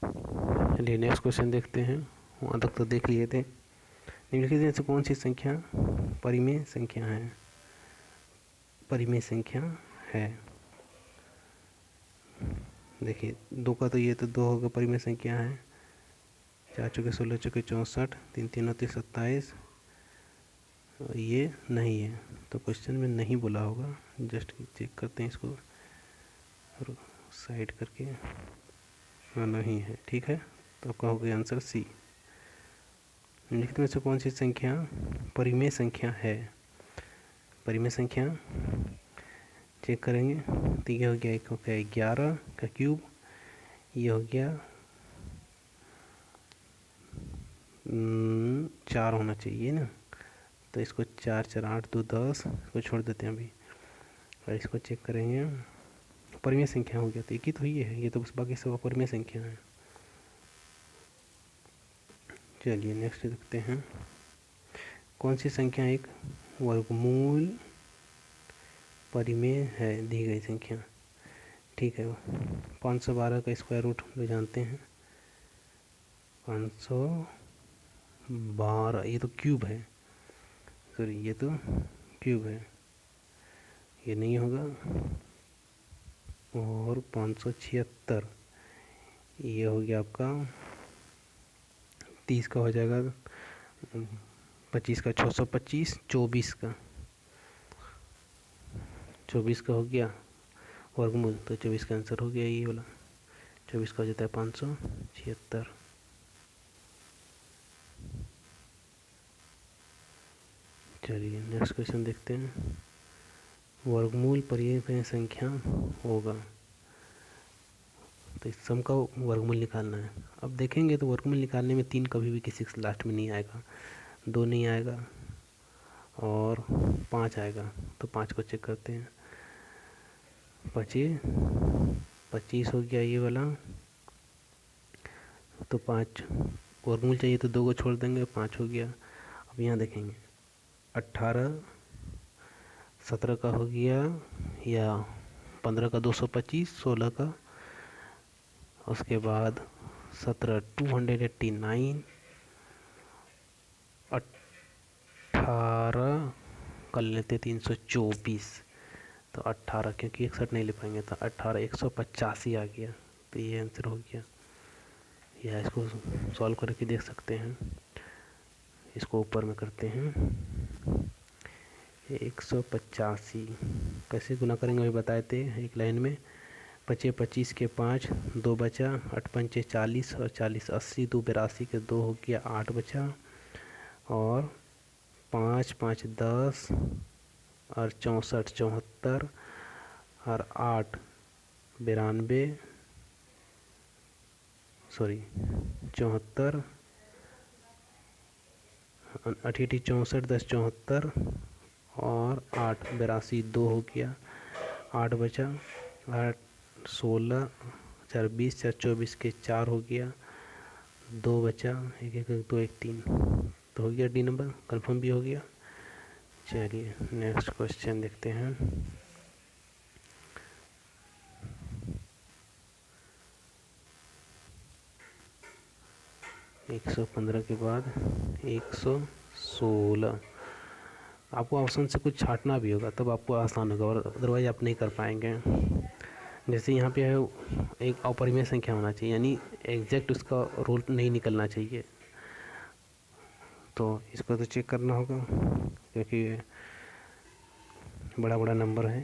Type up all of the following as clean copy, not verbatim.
चलिए next question देखते हैं। वहाँ तक तो देख लिए थे। निम्नलिखित में से कौन सी संख्या परिमेय संख्या है? परिमेय संख्या है। देखिए 2 का तो ये तो 2 होगा, परिमेय संख्या है। 4 चौके 16 चौके 64, 3 3 29 27, और ये नहीं है। तो क्वेश्चन में नहीं बोला होगा, जस्ट चेक करते हैं इसको और साइड करके। हाँ नहीं है, ठीक है। तो आपका हो गया आंसर सी। निम्नलिखित में से कौन सी संख्या परिमेय संख्या है? परिमेय संख्या चेक करेंगे तो ये हो गया, एक हो गया 11 का क्यूब, ये हो गया 4 होना चाहिए ना। तो इसको 4 4 8 2 10 को छोड़ देते हैं अभी, और इसको चेक करेंगे। परिमेय संख्या हो गया, तो एक ही तो ये है, ये तो बस बाकी सब परिमेय संख्या है। चलिए नेक्स्ट देखते हैं। कौन सी संख्या एक वर्गमूल परिमेय है? दी गई संख्या, ठीक है। 512 का स्क्वायर रूट जो जानते हैं, 512, ये तो क्यूब है, सॉरी ये तो क्यूब है, ये नहीं होगा। और 576, ये हो गया आपका 30 का हो जाएगा, 25 का 625, 24 का हो गया वर्गमूल, तो 24 का आंसर हो गया ये वाला। 24 का हो जाता है 576। चलिए नेक्स्ट क्वेश्चन देखते हैं। वर्गमूल परिमेय संख्या होगा, तो इस सम का वर्गमूल निकालना है। अब देखेंगे तो वर्गमूल निकालने में 3 कभी भी किसी के लास्ट में नहीं आएगा, 2 नहीं आएगा और 5 आएगा। तो 5 को चेक करते हैं। 25 हो गया ये वाला, तो 5 वर्गमूल चाहिए तो 2 को छोड़ देंगे, 5 हो गया। अब यहाँ देखेंगे 18, 17 का हो गया, या 15 का 225, 16 का, उसके बाद 17 289, 18 कर लेते 324, तो 18 क्योंकि 61 नहीं ले पाएंगे, तो 18 185 आ गया। तो ये आंसर हो गया। या इसको सॉल्व करके देख सकते हैं। इसको ऊपर में करते हैं, 185 कैसे गुना करेंगे अभी बताए थे एक लाइन में। 25 25 के 5, 2 बचा, 8 पंचे 40 और 40 80, 2 82 के 2 हो गया, 8 बचा, और 5 5 10 और 64 74 और 8 92, सॉरी 74, 8 64 10 74 और 8 82, 2 हो गया, 8 बचा, 8 16 4 20 4 24 के 4 हो गया, 2 बचा, 1 1 2 1 3, तो हो गया डी नंबर, कंफर्म भी हो गया। चलिए नेक्स्ट क्वेश्चन देखते हैं। एक 115 के बाद 116, आपको ऑप्शन से कुछ छांटना भी होगा तब आपको आसान होगा, और अदरवाइज आप नहीं कर पाएंगे। जैसे यहाँ पे है एक अपरिमेय संख्या होना चाहिए, यानी एग्जैक्ट उसका रूल नहीं निकलना चाहिए, तो इसको तो चेक करना होगा क्योंकि बड़ा बड़ा नंबर है।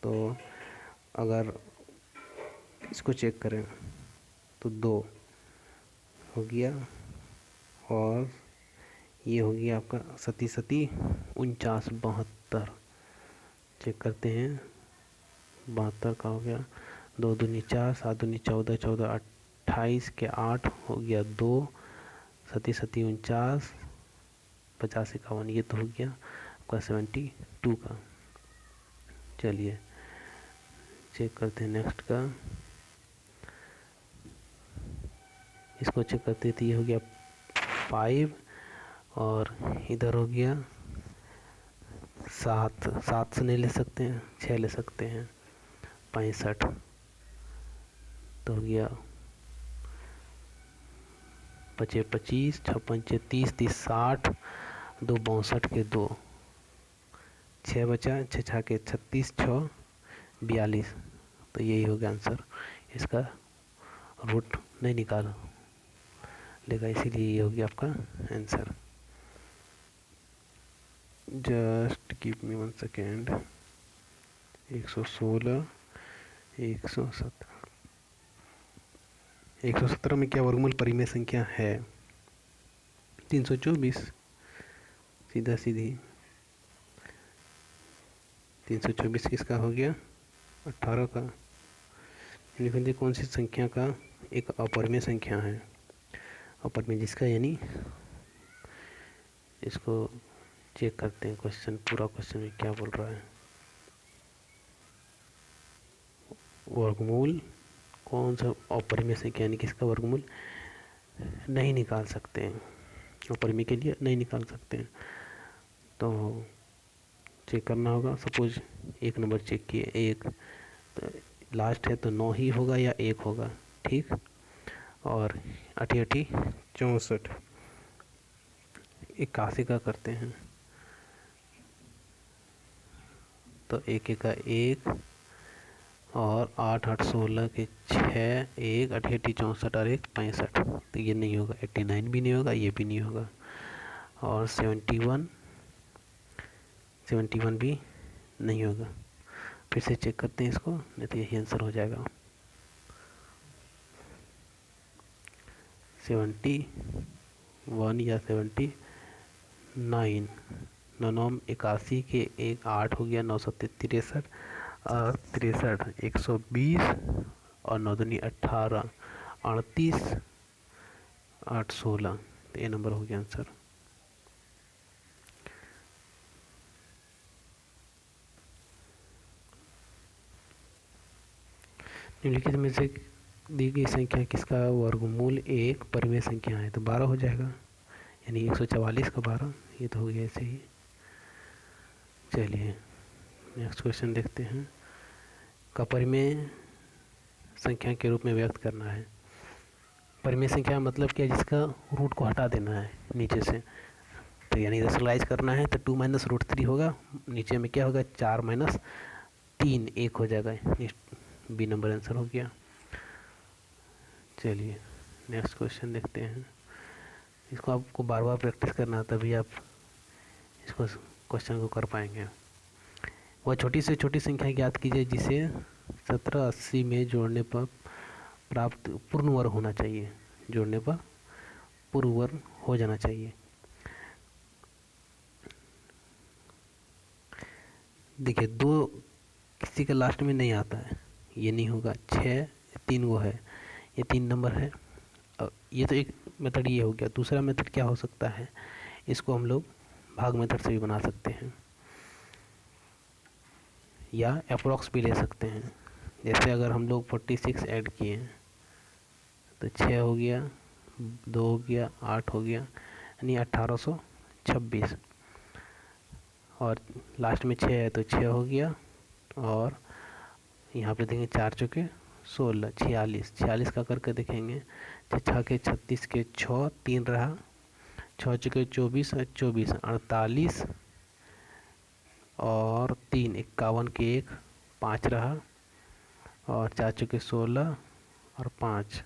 तो अगर इसको चेक करें तो 2 हो गया, और ये हो गया आपका 37 49 72, चेक करते हैं। 72 का हो गया, 2 दूनी 4 7 दूनी 14 14 28 के 8 हो गया 2, 37 49 50 51, ये तो हो गया आपका 72 का। चलिए चेक करते हैं नेक्स्ट का। इसको चेक करते थे, ये हो गया 5, और इधर हो गया 7, 7 से नहीं ले सकते हैं, 6 ले सकते हैं, 65, तो हो गया पचे 25, 6 पंचे 30, 30 60, 2 62 के 2, 6 बचा, 6 छः के 36, 6 42। तो यही हो गया आंसर। इसका रूट नहीं निकाल लेगा, इसीलिए ये हो गया आपका answer. Just give me 1 second. 116, 117, 117 में क्या वर्गमूल परिमेय संख्या है? 324, सीधा सीधी। 324 किसका हो गया? 18 का। देखिए कौन सी संख्या का एक अपरिमेय संख्या है? अपरिमेय जिसका, यानी इसको चेक करते हैं क्वेश्चन, पूरा क्वेश्चन में क्या बोल रहा है। वर्गमूल कौन सा अपरिमेय संख्या, यानी किसका वर्गमूल नहीं निकाल सकते हैं, अपरिमेय के लिए नहीं निकाल सकते हैं। तो चेक करना होगा। सपोज एक नंबर चेक किए, एक तो लास्ट है तो 9 ही होगा या 1 होगा, ठीक। और 88 64, 81 का करते हैं तो 1 1 का 1 और 8 8 16 के 6, 1 88 64 और 1 65। तो ये नहीं होगा, 89 भी नहीं होगा, ये भी नहीं होगा। और 71 भी नहीं होगा। फिर से चेक करते हैं इसको, नहीं तो यही आंसर हो जाएगा। 71 या 79, 9 81 के 1 8 हो गया, 9 7 63 और 63 120 और 9 दूनी 18 38 8 16। तो ये नंबर हो गया आंसर। निम्नलिखित में से दी गई संख्या किसका वर्गमूल एक परिमेय संख्या है? तो 12 हो जाएगा, यानी 144 का 12। ये तो हो गया ऐसे ही। चलिए नेक्स्ट क्वेश्चन देखते हैं। का परिमेय संख्या के रूप में व्यक्त करना है। परिमेय संख्या मतलब क्या, जिसका रूट को हटा देना है नीचे से। तो यानी रेशनलाइज करना है तो 2 माइनस रूट 3 होगा, नीचे में क्या होगा 4 माइनस 3 1 हो जाएगा। बी नंबर आंसर हो गया। चलिए नेक्स्ट क्वेश्चन देखते हैं। इसको आपको बार बार प्रैक्टिस करना है, तभी आप इसको क्वेश्चन को कर पाएंगे। वह छोटी से छोटी संख्या ज्ञात कीजिए जिसे 1780 में जोड़ने पर प्राप्त पूर्ण वर्ग होना चाहिए। जोड़ने पर पूर्ण वर्ग हो जाना चाहिए। देखिए 2 किसी के लास्ट में नहीं आता है, ये नहीं होगा। 6 3 वो है, ये 3 नंबर है। ये तो एक मेथड ये हो गया। दूसरा मेथड क्या हो सकता है, इसको हम लोग भाग मेथड से भी बना सकते हैं या अप्रॉक्स भी ले सकते हैं। जैसे अगर हम लोग 46 ऐड किए तो 6 हो गया, 2 हो गया, 8 हो गया, यानी 1826। और लास्ट में 6 है तो 6 हो गया। और यहाँ पे देखेंगे 4 चौके 16, 46 का करके देखेंगे। 6 के 36 के 6 3 रहा, 6 चौके 24 और 24 48 और 3 51 के 1 5 रहा, और 4 चौके 16 और 5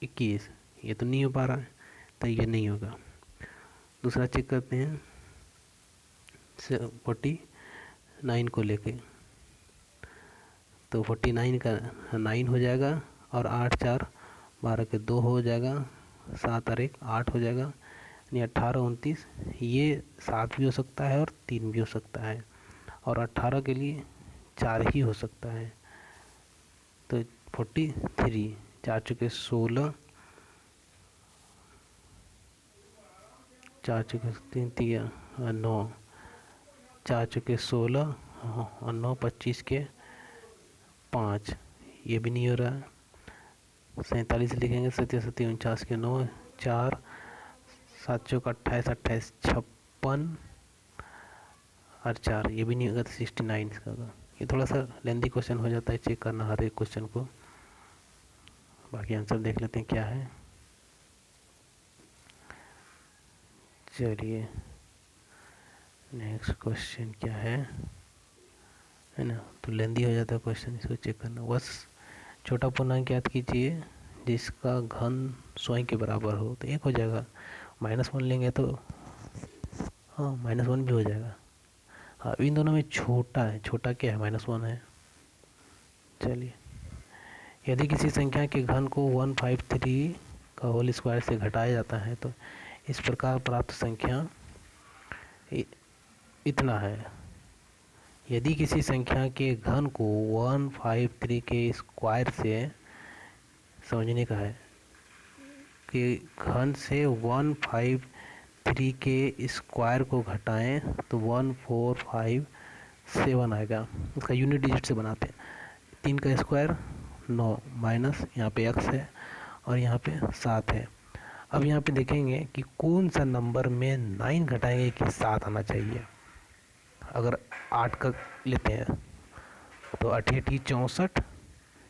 21। ये तो नहीं हो पा रहा है, तो ये नहीं होगा। दूसरा चेक करते हैं 49 को लेके। तो 49 का 9 हो जाएगा, और 8 4 12 के 2 हो जाएगा, 7 और 1 8 हो जाएगा, यानी 18 29। ये 7 भी हो सकता है और 3 भी हो सकता है, और 18 के लिए 4 ही हो सकता है। तो 43 4 चुके 16, 4 चुके 3 3 9, 4 चुके 16 और 9 25 के 5। ये भी नहीं हो रहा है। 47 लिखेंगे, 37 49 के 9 4, 7 चौक 28 28 56 और 4। ये भी नहीं होगा, तो 69 इसका होगा। ये थोड़ा सा लेंदी क्वेश्चन हो जाता है, चेक करना हर एक क्वेश्चन को बाकी आंसर देख लेते हैं क्या है। चलिए नेक्स्ट क्वेश्चन क्या है ना, तो लेंदी हो जाता है क्वेश्चन, इसको चेक करना। बस छोटा पूर्णांक याद कीजिए जिसका घन स्वयं के बराबर हो, तो 1 हो जाएगा। -1 लेंगे तो हाँ -1 भी हो जाएगा। हाँ इन दोनों में छोटा है, छोटा क्या है, -1 है। चलिए यदि किसी संख्या के घन को 153 का होल स्क्वायर से घटाया जाता है तो इस प्रकार प्राप्त संख्या इतना है। यदि किसी संख्या के घन को 153 के स्क्वायर से, समझने का है कि घन से 153 के स्क्वायर को घटाएं तो 1457 आएगा। इसका यूनिट डिजिट से बनाते हैं। 3 का स्क्वायर 9 माइनस यहाँ पे x है और यहाँ पे 7 है। अब यहाँ पे देखेंगे कि कौन सा नंबर में 9 घटाएंगे कि 7 आना चाहिए। अगर 8 का लेते हैं तो 8 64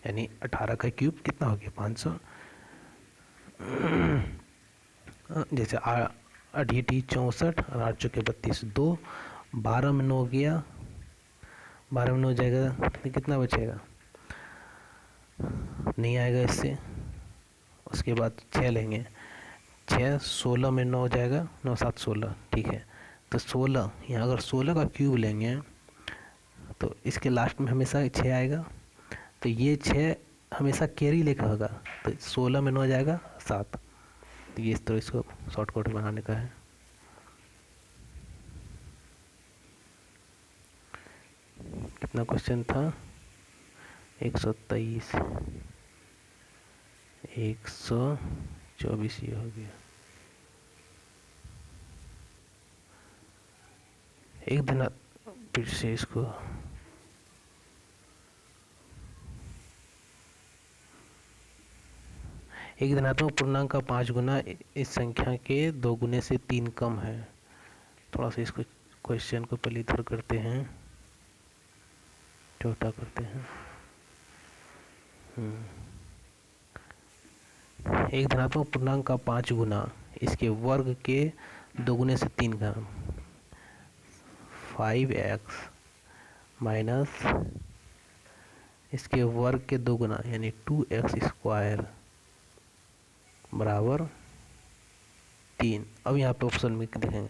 यानी 18 का क्यूब कितना हो गया 500। जैसे 8 64 और 8 चौके 32, 2 12 में 9 गया, 12 में 9 जाएगा तो कितना बचेगा, नहीं आएगा इससे। उसके बाद 6 लेंगे, 6 16 में 9 जाएगा, 9 7 16, ठीक है। तो 16 यहाँ अगर 16 का क्यूब लेंगे तो इसके लास्ट में हमेशा 6 आएगा, तो ये 6 हमेशा कैरी लेकर होगा, तो 16 में 9 जाएगा 7। तो ये इस तरह इसको शॉर्टकट बनाने का है। कितना क्वेश्चन था, 123, 124 ये हो गया। एक दिन फिर से इसको एक धनात्मक पूर्णांक का 5 गुना इस संख्या के 2 गुने से 3 कम है। थोड़ा सा इसको क्वेश्चन को पहले इधर करते हैं, छोटा करते हैं। एक धनात्मक पूर्णांक का 5 गुना इसके वर्ग के 2 गुने से 3 कम, 5x माइनस इसके वर्ग के 2 गुना यानी 2x स्क्वायर बराबर 3। अब यहाँ पे ऑप्शन में देखेंगे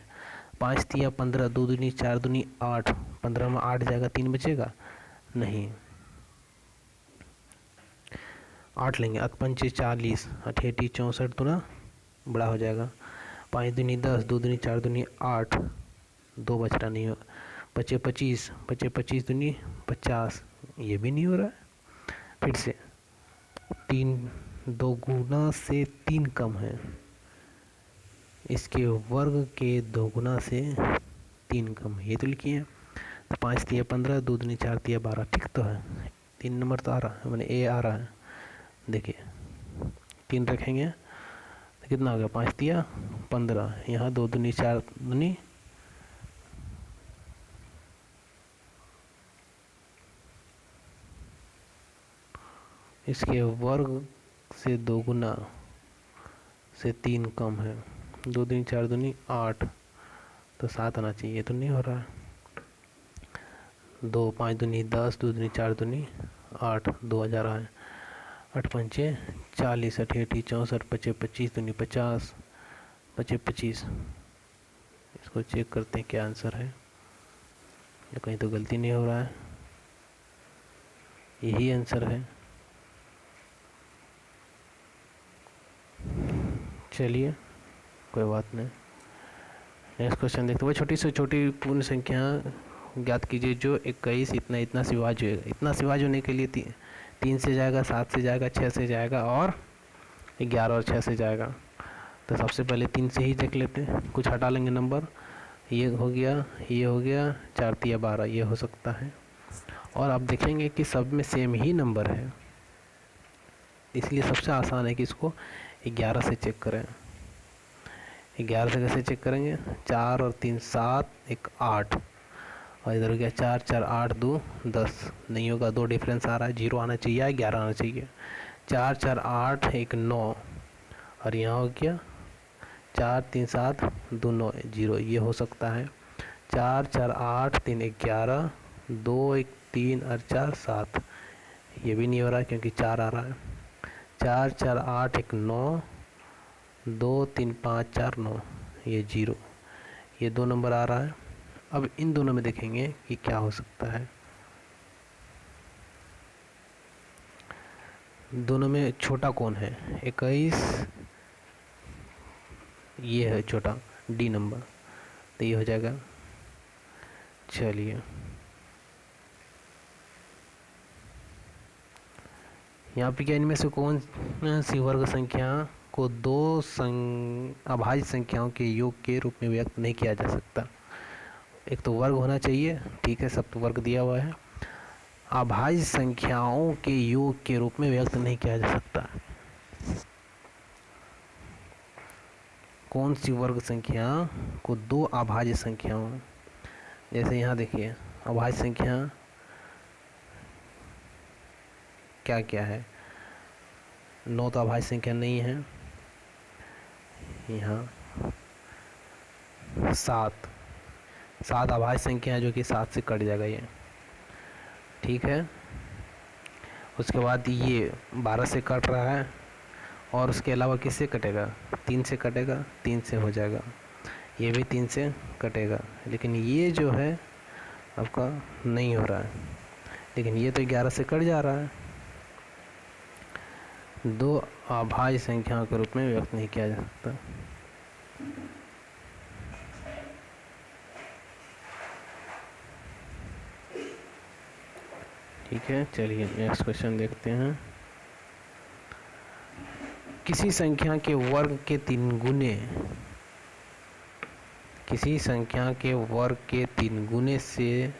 5 तिया 15, 2 दूनी 4 दूनी 8, 15 में 8 जाएगा, 3 बचेगा नहीं, 8 लेंगे, 8 पंचे 40, 8 64 दूना बड़ा हो जाएगा, 5 दूनी 10, 2 दूनी 4 दूनी 8, 2 बच रहा नहीं हो, बचे 25, बचे 25 दूनी 50, ये भी नहीं हो रहा है। फिर से 3 2 गुना से 3 कम है, इसके वर्ग के 2 गुना से 3 कम है, ये तो लिखिए। तो 5 तिया 15, 2 दूनी 4 तिया 12, ठीक तो है, 3 नंबर तो आ रहा है, मैंने ए आ रहा है। देखिए 3 रखेंगे तो कितना हो गया, 5 तिया 15, यहाँ 2 दूनी 4 दूनी इसके वर्ग से 2 गुना से 3 कम है, 2 दूनी 4 दूनी 8, तो 7 आना चाहिए, तो नहीं हो रहा है। 2 5 दूनी 10, 2 दूनी 4 दूनी 8, 2000 है, 8 पंचे 40, 8 64, पचे 25 दूनी 50, बचे 25। इसको चेक करते हैं क्या आंसर है, या कहीं तो गलती नहीं हो रहा है, यही आंसर है। चलिए कोई बात नहीं, नेक्स्ट क्वेश्चन देखते हैं। छोटी से छोटी पूर्ण संख्या ज्ञात कीजिए जो 21 इतना इतना से विभाज्य होगा। इतना से विभाज्य होने के लिए 3 से जाएगा, 7 से जाएगा, 6 से जाएगा और 11 और 6 से जाएगा। तो सबसे पहले 3 से ही देख लेते हैं, कुछ हटा लेंगे नंबर, ये हो गया, ये हो गया, 4 तिया 12, ये हो सकता है। और आप देखेंगे कि सब में सेम ही नंबर है, इसलिए सबसे आसान है कि इसको 11 से चेक करें। 11 से कैसे चेक करेंगे, 4 और 3 7, 1 8, और इधर हो गया 4 4 8 2 10, नहीं होगा, 2 डिफरेंस आ रहा है, 0 आना चाहिए या 11 आना चाहिए। 4 4 8 1 9 और यहाँ हो गया 4 3 7 2 9 0, ये हो सकता है। 4 4 8 3 11 2 1 3 और 4 7, ये भी नहीं हो रहा है क्योंकि 4 आ रहा है। 4 4 8 1 9 2 3 5 4 9, ये 0, ये 2 नंबर आ रहा है। अब इन दोनों में देखेंगे कि क्या हो सकता है। दोनों में छोटा कौन है? 21, ये है छोटा डी नंबर, तो ये हो जाएगा। चलिए यहाँ पे क्या, इनमें से कौन सी वर्ग संख्या को दो अभाज्य संख्याओं के योग के रूप में व्यक्त नहीं किया जा सकता? एक तो वर्ग होना चाहिए, ठीक है, सब तो वर्ग दिया हुआ है। अभाज्य संख्याओं के योग के रूप में व्यक्त नहीं किया जा सकता। कौन सी वर्ग संख्या को दो अभाज्य संख्याओं, जैसे यहाँ देखिए अभाज्य संख्या क्या क्या है? 9 तो अभाज्य संख्या नहीं है। यहाँ 7 अभाज्य संख्या है जो कि 7 से कट जाएगा ये, ठीक है। उसके बाद ये 12 से कट रहा है और उसके अलावा किससे कटेगा? 3 से कटेगा, 3 से हो जाएगा। ये भी 3 से कटेगा, लेकिन ये जो है आपका नहीं हो रहा है, लेकिन ये तो 11 से कट जा रहा है। दो अभाज्य संख्याओं के रूप में व्यक्त नहीं किया जा सकता। ठीक है, चलिए नेक्स्ट क्वेश्चन देखते हैं। किसी संख्या के वर्ग के 3 गुने, किसी संख्या के वर्ग के 3 गुने से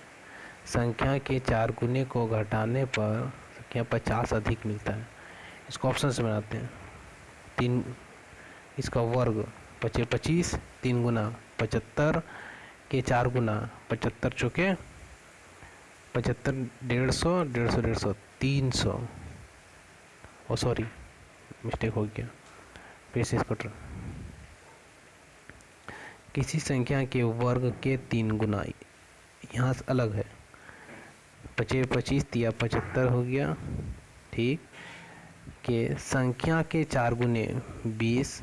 संख्या के 4 गुने को घटाने पर संख्या 50 अधिक मिलता है। इसको ऑप्शन से बनाते हैं। 3 इसका वर्ग 25, 3 गुना 75 के 4 गुना 75 चौके 75, 150, 150, 150, 300। ओ सॉरी, मिस्टेक हो गया, फिर से इसको किसी संख्या के वर्ग के 3 गुना, यहाँ से अलग है। 25 या 75 हो गया, ठीक, के संख्या के 4 गुने 20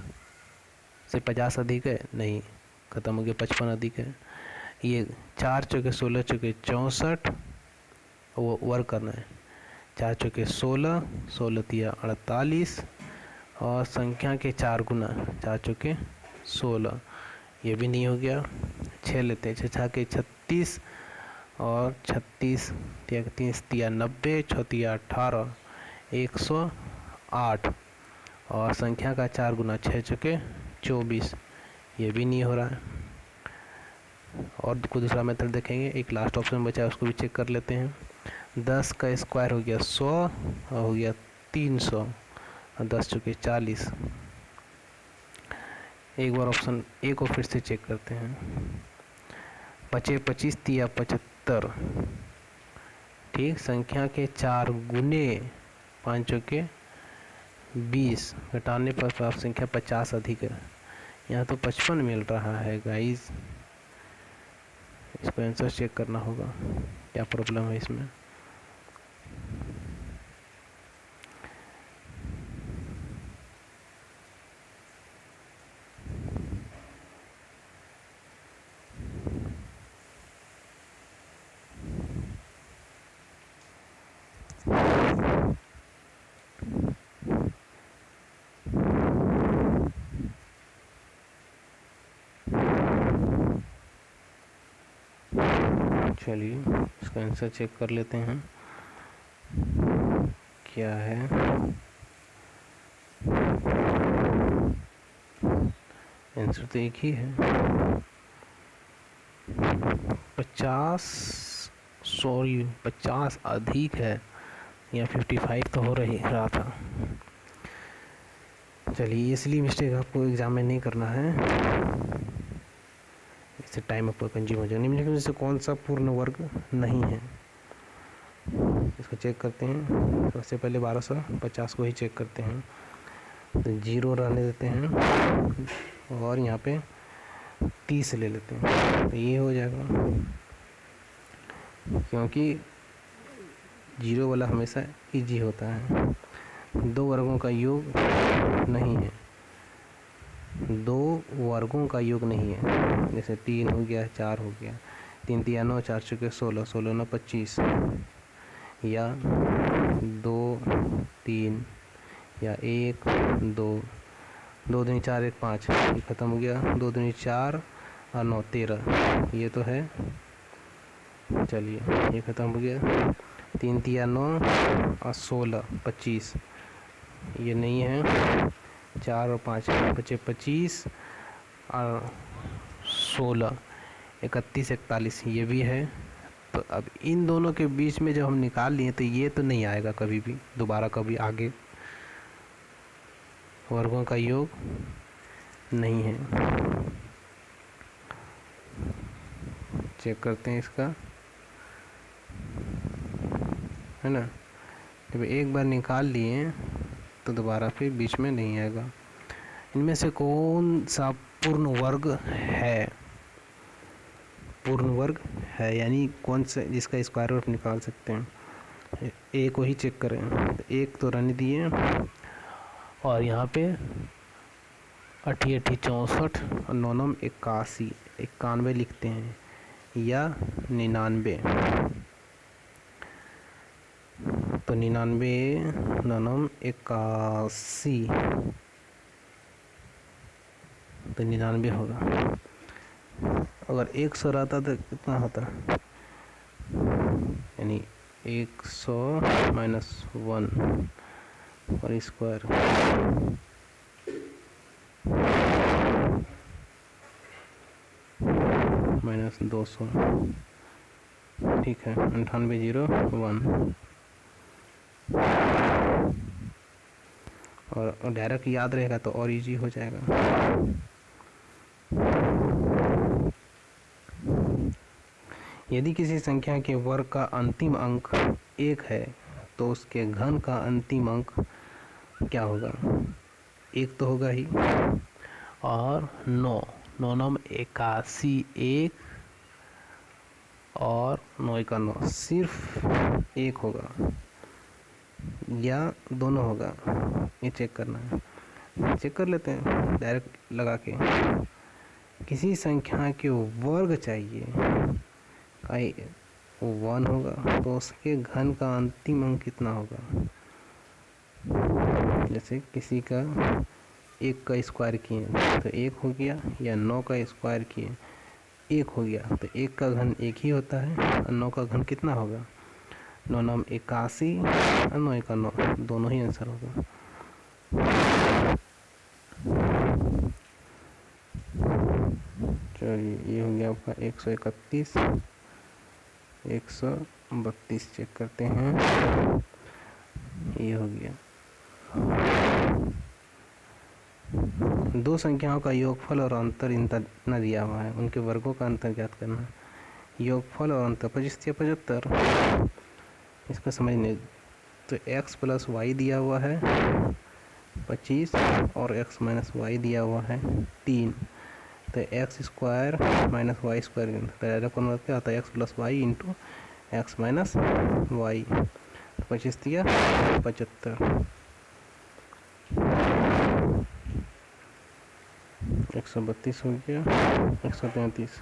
से 50 अधिक है, नहीं, ख़त्म हो गया, 55 अधिक है। ये 4 चौके 16 चौके 64, वो वर्ग करना है। 4 चौके 16, 16 तिया 48 और संख्या के 4 गुना 4 चौके 16, ये भी नहीं हो गया। 6 लेते हैं, 6 के 36 और 36 तिया 30 तिया 90, 6 तिया 18, 108 और संख्या का 4 गुना 6 चौके 24, ये भी नहीं हो रहा है। और कोई दूसरा मेथड देखेंगे। एक लास्ट ऑप्शन बचा है, उसको भी चेक कर लेते हैं। 10 का स्क्वायर हो गया 100 और हो गया 300 और 10 चौके 40। एक बार ऑप्शन ए को फिर से चेक करते हैं। 25 तिया 75, ठीक, संख्या के 4 गुने 5 चौके 20 घटाने पर प्राप्त संख्या 50 अधिक है। यहाँ तो 55 मिल रहा है गाइस, इसको आंसर चेक करना होगा, क्या प्रॉब्लम है इसमें। चलिए इसका आंसर चेक कर लेते हैं क्या है। आंसर तो एक ही है, 50 अधिक है, या 55 तो हो रहा था। चलिए, इसलिए मिस्टेक आपको एग्जाम में नहीं करना है, इससे टाइम आपको कंज्यूम हो जाए। निम्नलिखित में से कौन सा पूर्ण वर्ग नहीं है? इसको चेक करते हैं। सबसे पहले 1250 को ही चेक करते हैं, तो 0 रहने देते हैं और यहाँ पे 30 ले लेते हैं, तो ये हो जाएगा, क्योंकि 0 वाला हमेशा इजी होता है। 2 वर्गों का योग नहीं है, 2 वर्गों का योग नहीं है। जैसे 3 हो गया, 4 हो गया, 3 3 9, 4 चुके 16, 16 9 25, या 2 3, या 1 2, 2 दूनी 4 1 5, ये ख़त्म हो गया। 2 दूनी 4 और 9 13, ये तो है, चलिए ये ख़त्म हो गया। 3 3 9 और 16 25, ये नहीं है। 4 और 5 बचे 25 और 16 31 41, ये भी है। तो अब इन दोनों के बीच में जब हम निकाल लिए तो ये तो नहीं आएगा कभी भी दोबारा, कभी आगे वर्गों का योग नहीं है। चेक करते हैं इसका, है ना। जब एक बार निकाल लिए तो दोबारा फिर बीच में नहीं आएगा। इनमें से कौन सा पूर्ण वर्ग है? पूर्ण वर्ग है यानी कौन सा जिसका स्क्वायर रूट निकाल सकते हैं। ए को ही चेक करें, तो 1 तो रहने दिए, और यहाँ पे 8 8 64 और 9 9 81, 91 लिखते हैं, या 99। तो 99 9 9 81, तो 99 होगा। अगर 100 रहता तो कितना होता, यानी 100 -1 और स्क्वायर, -200, ठीक है। 98 0 1, और डायरेक्ट याद रहेगा तो और इजी हो जाएगा। यदि किसी संख्या के वर्ग का अंतिम अंक 1 है तो उसके घन का अंतिम अंक क्या होगा? 1 तो होगा ही, और 9 9 9 81, 1 और 9 1 9, सिर्फ 1 होगा या दोनों होगा, ये चेक करना है। चेक कर लेते हैं डायरेक्ट लगा के। किसी संख्या के वर्ग चाहिए, आई 1 होगा तो उसके घन का अंतिम अंक कितना होगा? जैसे किसी का 1 का स्क्वायर किए तो 1 हो गया, या 9 का स्क्वायर किए 1 हो गया, तो 1 का घन 1 ही होता है, और 9 का घन कितना होगा? 9 9 81 और 9 1 9, दोनों ही आंसर होगा। चलिए ये हो गया आपका 131, 132 चेक करते हैं, ये हो गया। दो संख्याओं का योगफल और अंतर इतना दिया हुआ है, उनके वर्गों का अंतर ज्ञात करना है। योगफल और अंतर 25 या 75, इसको समझने तो x + y दिया हुआ है 25 और x - y दिया हुआ है 3, तो x² - y² डायरेक्ट कन्वर्ट क्या होता है? x + y into x - y, 25 या 75, 132 हो गया, 133।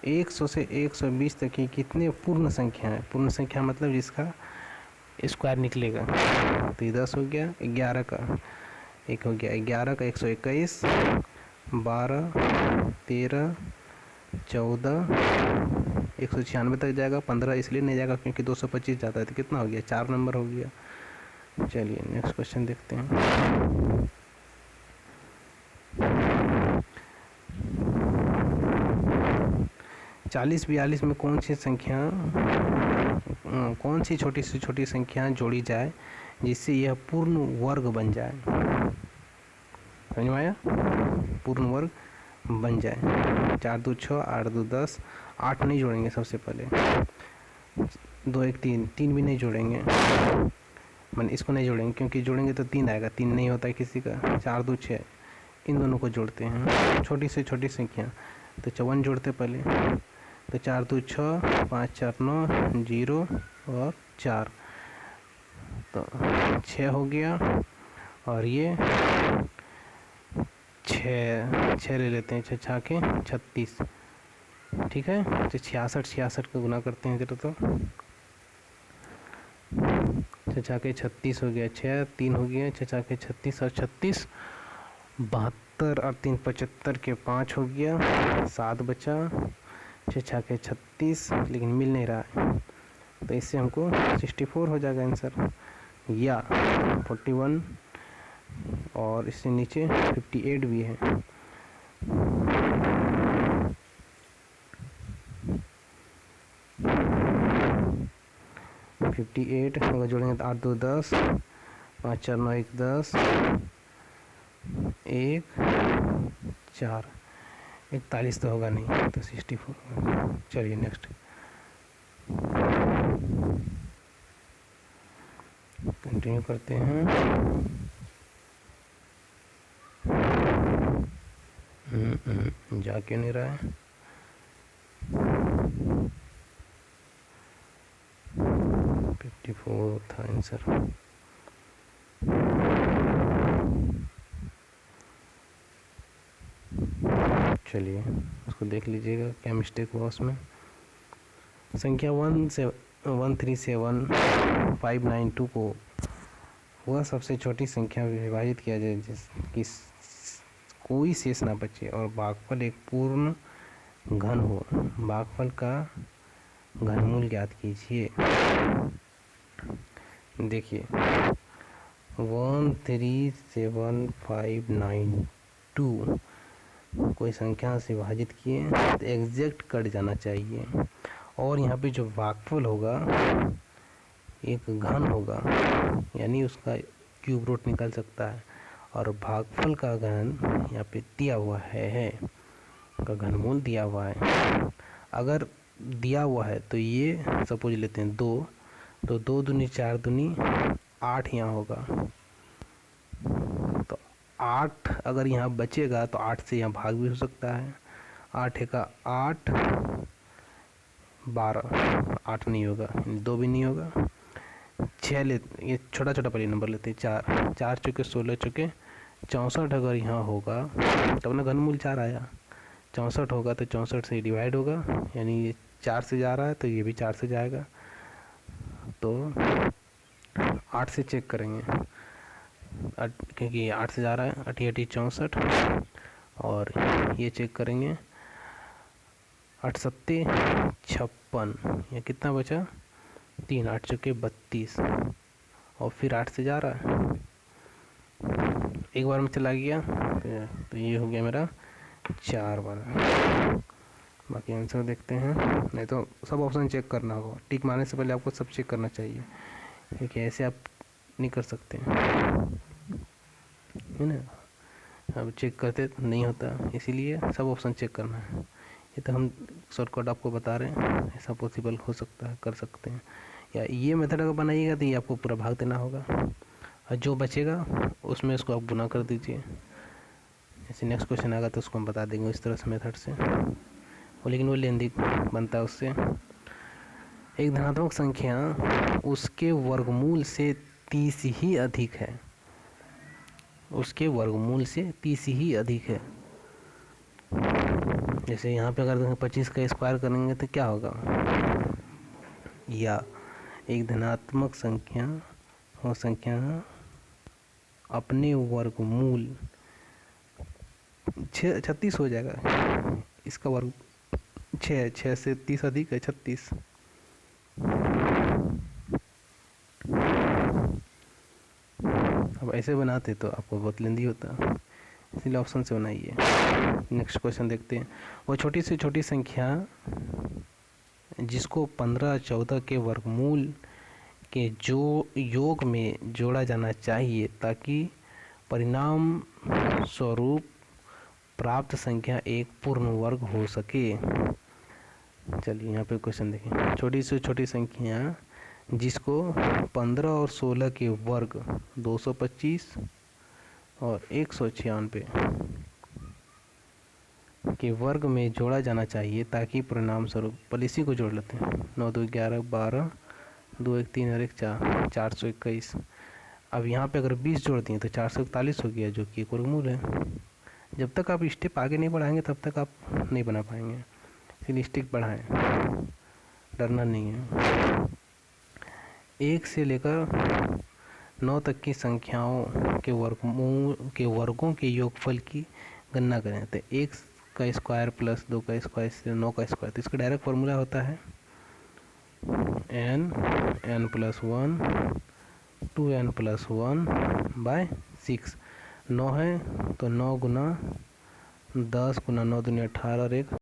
100 से 120 तक की कितने पूर्ण संख्या है? पूर्ण संख्या मतलब जिसका स्क्वायर निकलेगा, तो ये 10 हो गया। 11 का 1 हो गया, 11 का 121, 12 13 14, 196 तक जाएगा। 15 इसलिए नहीं जाएगा क्योंकि 225 जाता है, तो कितना हो गया? 4 नंबर हो गया। चलिए नेक्स्ट क्वेश्चन देखते हैं। चालीस 42 में कौन सी छोटी से छोटी संख्या जोड़ी जाए जिससे यह पूर्ण वर्ग बन जाए? समझ में आया? पूर्ण वर्ग बन जाए। 4 2 6, 8 2 10, 8 नहीं जोड़ेंगे सबसे पहले। 2 1 3, 3 भी नहीं जोड़ेंगे, मैंने इसको नहीं जोड़ेंगे क्योंकि जोड़ेंगे तो 3 आएगा, 3 नहीं होता है किसी का। 4 2 6, इन दोनों को जोड़ते हैं, छोटी से छोटी संख्या। तो 54 जोड़ते पहले, तो 4 2 6, 5 4 9, 0 और 4, तो 6 हो गया। और ये 6 ले लेते हैं, 6 6 के 36, ठीक है। तो 66 का गुना करते हैं जरा, तो 6 6 के 36 हो गया, 6 3 हो गया, 6 6 के 36 और 36 72 और 3 75 के 5 हो गया, 7 बचा। 6 6 के 36, लेकिन मिल नहीं रहा है, तो इससे हमको 64 हो जाएगा आंसर, या 41, और इससे नीचे 58 भी है। अगर जोड़ेंगे तो 8 2 10, 5 4 9 1 10, 1 4, 41 तो होगा नहीं, तो 64। चलिए नेक्स्ट कंटिन्यू करते हैं। जा क्यों नहीं रहा है? 54 था आंसर। चलिए उसको देख लीजिएगा क्या मिस्टेक हुआ उसमें। संख्या 13759 को वह सबसे छोटी संख्या में विभाजित किया जाए जिसकी कोई शेष ना बचे और भागफल एक पूर्ण घन हो। भागफल का घनमूल ज्ञात कीजिए। देखिए 13759 कोई संख्या से विभाजित किए तो एग्जैक्ट कट जाना चाहिए, और यहाँ पे जो भागफल होगा एक घन होगा, यानी उसका क्यूब रूट निकल सकता है, और भागफल का घन यहाँ पे दिया हुआ है का घनमूल दिया हुआ है। अगर दिया हुआ है तो ये सपोज लेते हैं 2, तो 2 दूनी 4 दूनी 8 यहाँ होगा, तो 8 अगर यहाँ बचेगा तो 8 से यहाँ भाग भी हो सकता है। 8 का 8 12, 8 नहीं होगा, 2 भी नहीं होगा। 6 ले, ये छोटा छोटा पहले नंबर लेते हैं, 4 4 चुके 16 चुके 64 अगर यहाँ होगा तब ना घनमूल 4 आया। 64 होगा तो 64 से डिवाइड होगा, यानी ये 4 से जा रहा है तो ये भी 4 से जाएगा, तो 8 से चेक करेंगे क्योंकि 8 से जा रहा है, 8 8 64, और ये चेक करेंगे 8 7 56, ये कितना बचा 3, 8 चुके 32, और फिर 8 से जा रहा है, एक बार में चला गया, तो ये हो गया मेरा 4 बार। बाकी आंसर देखते हैं, नहीं तो सब ऑप्शन चेक करना होगा, टिक मारने से पहले आपको सब चेक करना चाहिए, क्योंकि ऐसे आप नहीं कर सकते है ना, अब चेक करते नहीं होता, इसीलिए सब ऑप्शन चेक करना है। ये तो हम शॉर्टकट आपको बता रहे हैं, ऐसा पॉसिबल हो सकता है, कर सकते हैं, या ये मेथड अगर बनाइएगा तो ये आपको पूरा भाग देना होगा, और जो बचेगा उसमें इसको आप गुना कर दीजिए। जैसे नेक्स्ट क्वेश्चन आएगा तो उसको हम बता देंगे इस तरह से मेथड से, वो लेकिन वो लेंदी बनता है उससे। एक धनात्मक संख्या उसके वर्गमूल से 30 ही अधिक है, उसके वर्गमूल से 30 ही अधिक है। जैसे यहाँ पे अगर 25 का स्क्वायर करेंगे तो क्या होगा, या एक धनात्मक संख्या और संख्या अपने वर्गमूल 36 हो जाएगा, इसका वर्ग 6 से 30 अधिक है 36। अब ऐसे बनाते तो आपको बहुत लेंदी होता, इसलिए ऑप्शन से बनाइए। नेक्स्ट क्वेश्चन देखते हैं। वो छोटी से छोटी संख्या जिसको 15 14 के वर्गमूल के जो योग में जोड़ा जाना चाहिए ताकि परिणाम स्वरूप प्राप्त संख्या एक पूर्ण वर्ग हो सके। चलिए यहाँ पे क्वेश्चन देखिए, छोटी से छोटी संख्या जिसको 15 और 16 के वर्ग 225 और 196 के वर्ग में जोड़ा जाना चाहिए ताकि परिणाम स्वरूप, पहले इसी को जोड़ लेते हैं। 9 2 11 12, 2 1 3 और 1 4, 421। अब यहाँ पे अगर 20 जोड़ दिए तो 441 हो गया, जो कि एक वर्गमूल है। जब तक आप स्टेप आगे नहीं बढ़ाएंगे तब तक आप नहीं बना पाएंगे, इसलिए स्टेप बढ़ाएं, डरना नहीं है। 1 से लेकर 9 तक की संख्याओं के वर्गों के योगफल की गणना करें। तो 1 का स्क्वायर प्लस 2 का स्क्वायर से 9 का स्क्वायर, तो इसका डायरेक्ट फार्मूला होता है n plus 1 2n plus 1 bye 6। 9 है तो 9 गुना 10 गुना 9 दूनी 18 और 1